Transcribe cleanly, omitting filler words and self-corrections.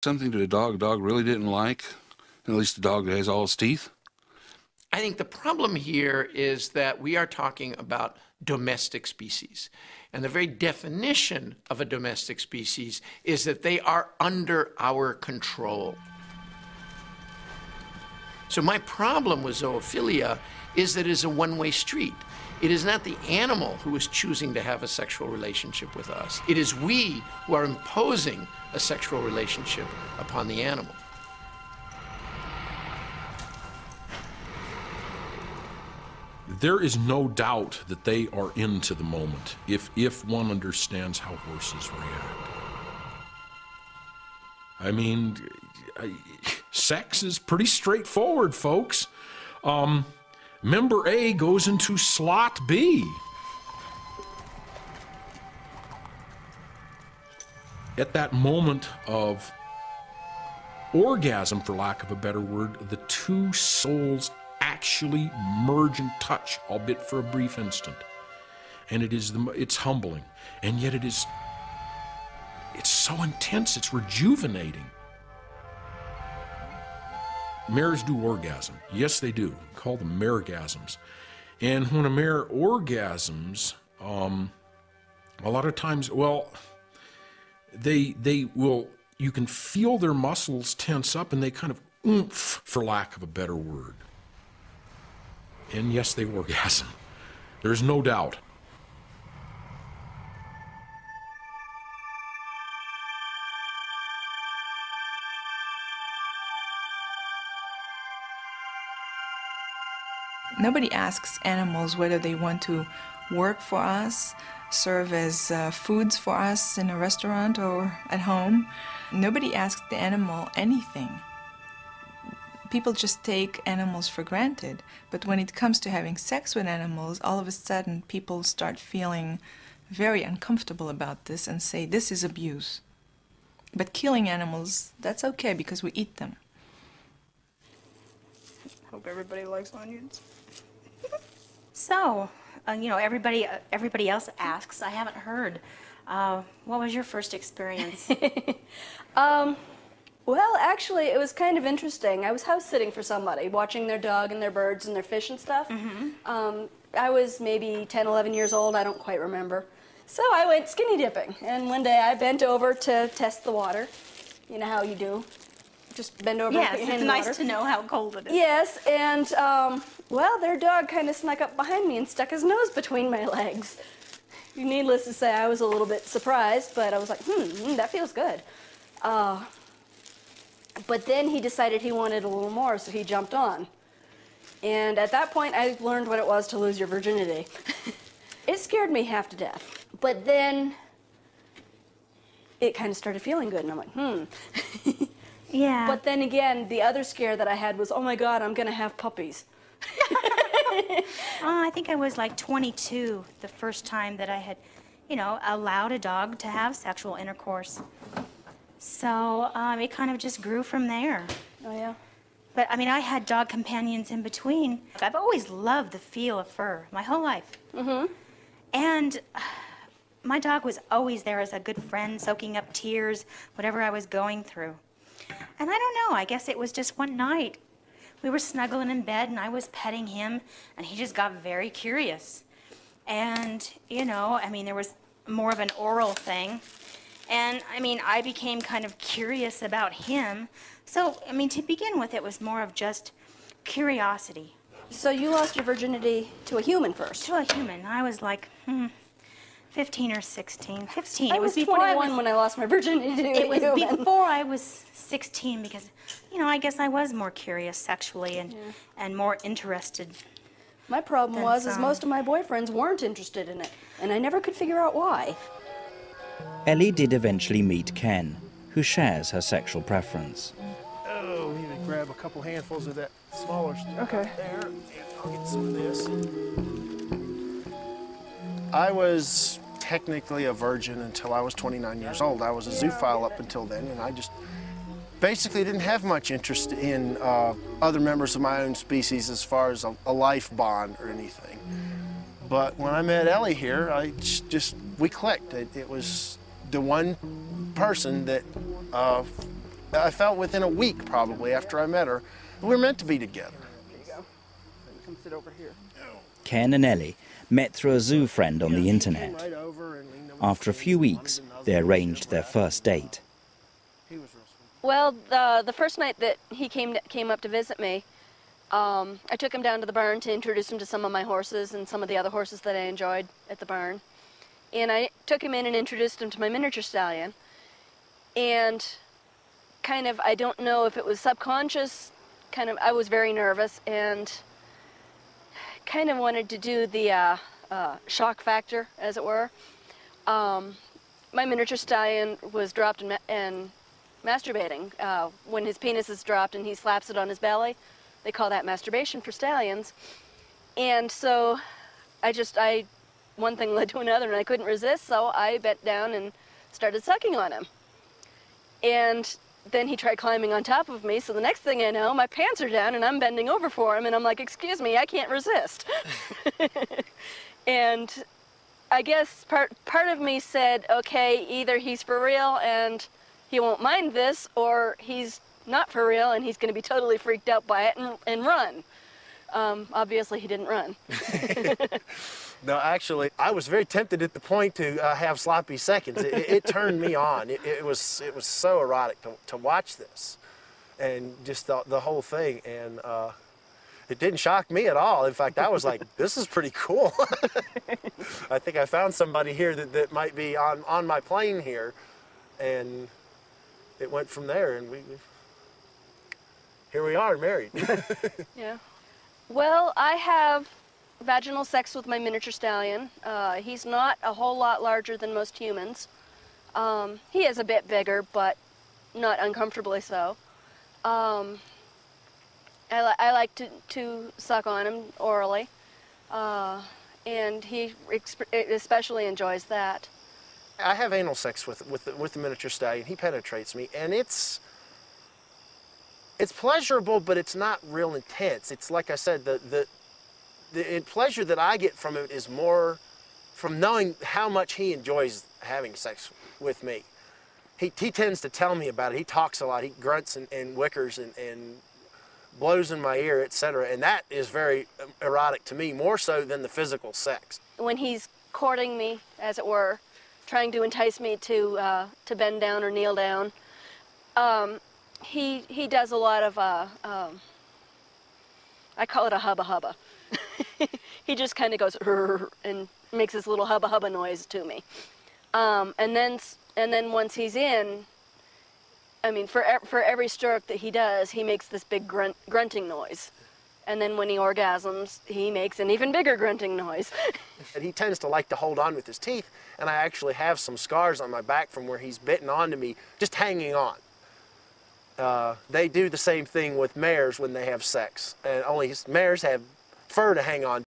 Something that a dog really didn't like, at least a dog that has all its teeth? I think the problem here is that we are talking about domestic species. And the very definition of a domestic species is that they are under our control. So my problem with zoophilia is that it is a one-way street. It is not the animal who is choosing to have a sexual relationship with us. It is we who are imposing a sexual relationship upon the animal. There is no doubt that they are into the moment if one understands how horses react. I mean, sex is pretty straightforward, folks. Member A goes into slot B. At that moment of orgasm, for lack of a better word, the two souls actually merge and touch, albeit for a brief instant. And it's humbling. And yet it's so intense, it's rejuvenating. Mares do orgasm. Yes, they do. We call them maregasms. And when a mare orgasms, a lot of times, well, they will, you can feel their muscles tense up and they kind of oomph, for lack of a better word. And yes, they orgasm. There's no doubt. Nobody asks animals whether they want to work for us, serve as foods for us in a restaurant or at home. Nobody asks the animal anything. People just take animals for granted. But when it comes to having sex with animals, all of a sudden people start feeling very uncomfortable about this and say, this is abuse. But killing animals, that's okay because we eat them. Hope everybody likes onions. So, you know, everybody else asks. I haven't heard. What was your first experience? Well, actually, it was kind of interesting. I was house sitting for somebody, watching their dog and their birds and their fish and stuff. Mm-hmm. I was maybe 10, 11 years old. I don't quite remember. So I went skinny dipping, and one day I bent over to test the water. You know how you do. Just bend over yes, and put your hand it's in the nice water. to know how cold it is. Yes, and, well, their dog kind of snuck up behind me and stuck his nose between my legs. Needless to say, I was a little bit surprised, but I was like, that feels good. But then he decided he wanted a little more, so he jumped on. And at that point, I learned what it was to lose your virginity. It scared me half to death. But then it kind of started feeling good, and I'm like, Yeah. But then again, the other scare that I had was, oh my God, I'm gonna have puppies. I think I was like 22 the first time that I had, you know, allowed a dog to have sexual intercourse. So it kind of just grew from there. Oh yeah? But I mean, I had dog companions in between. I've always loved the feel of fur my whole life. Mm-hmm. And my dog was always there as a good friend, soaking up tears, whatever I was going through. And I don't know, I guess it was just one night. We were snuggling in bed and I was petting him and he just got very curious. And, you know, I mean, there was more of an oral thing. And, I mean, I became kind of curious about him. So, I mean, to begin with, it was more of just curiosity. So you lost your virginity to a human first? To a human. I was like, 15 or 16. 15. I was 21 when I lost my virginity to a human. It was before I was 16 because, you know, I guess I was more curious sexually and more interested. My problem was is most of my boyfriends weren't interested in it, and I never could figure out why. Ellie did eventually meet Ken, who shares her sexual preference. Oh, we need to grab a couple handfuls of that smaller stuff. Okay. There, and I'll get some of this. I was technically a virgin until I was 29 years old. I was a zoophile up until then, and I just basically didn't have much interest in other members of my own species as far as a life bond or anything. But when I met Ellie here, we clicked. It was the one person that I felt within a week, probably, after I met her, we were meant to be together. There you go. Come sit over here. Ken and Ellie met through a zoo friend on the internet. Right over and leaned over. After a few weeks, they arranged their first date. He was real sweet. Well, the first night that he came up to visit me, I took him down to the barn to introduce him to some of my horses and some of the other horses that I enjoyed at the barn. And I took him in and introduced him to my miniature stallion. And kind of, I don't know if it was subconscious, I was very nervous and kind of wanted to do the shock factor, as it were. My miniature stallion was dropped and masturbating. When his penis is dropped and he slaps it on his belly, they call that masturbation for stallions. And so one thing led to another and I couldn't resist, so I bent down and started sucking on him. And then he tried climbing on top of me, so the next thing I know, my pants are down and I'm bending over for him and I'm like, excuse me, I can't resist. And I guess part of me said, okay, either he's for real and he won't mind this, or he's not for real and he's going to be totally freaked out by it and run. Obviously, he didn't run. No, actually, I was very tempted at the point to have sloppy seconds. It turned me on. It was so erotic to watch this, and just the whole thing. And it didn't shock me at all. In fact, I was like, this is pretty cool. I think I found somebody here that might be on my plane here, and it went from there. And here we are, married. Yeah. Well, I have vaginal sex with my miniature stallion. He's not a whole lot larger than most humans. He is a bit bigger, but not uncomfortably so. I like to suck on him orally, and he especially enjoys that. I have anal sex with the miniature stallion. He penetrates me, and it's pleasurable, but it's not real intense. It's like I said, the pleasure that I get from it is more from knowing how much he enjoys having sex with me. He tends to tell me about it. He talks a lot. He grunts and wickers and blows in my ear, etc. And that is very erotic to me, more so than the physical sex. When he's courting me, as it were, trying to entice me to bend down or kneel down, he does a lot of, I call it a hubba hubba. He just kind of goes and makes this little hubba hubba noise to me, and then once he's in, I mean, for every stroke that he does, he makes this big grunting noise, and then when he orgasms, he makes an even bigger grunting noise. And he tends to like to hold on with his teeth, and I actually have some scars on my back from where he's bitten onto me, just hanging on. They do the same thing with mares when they have sex, and only mares have fur to hang on.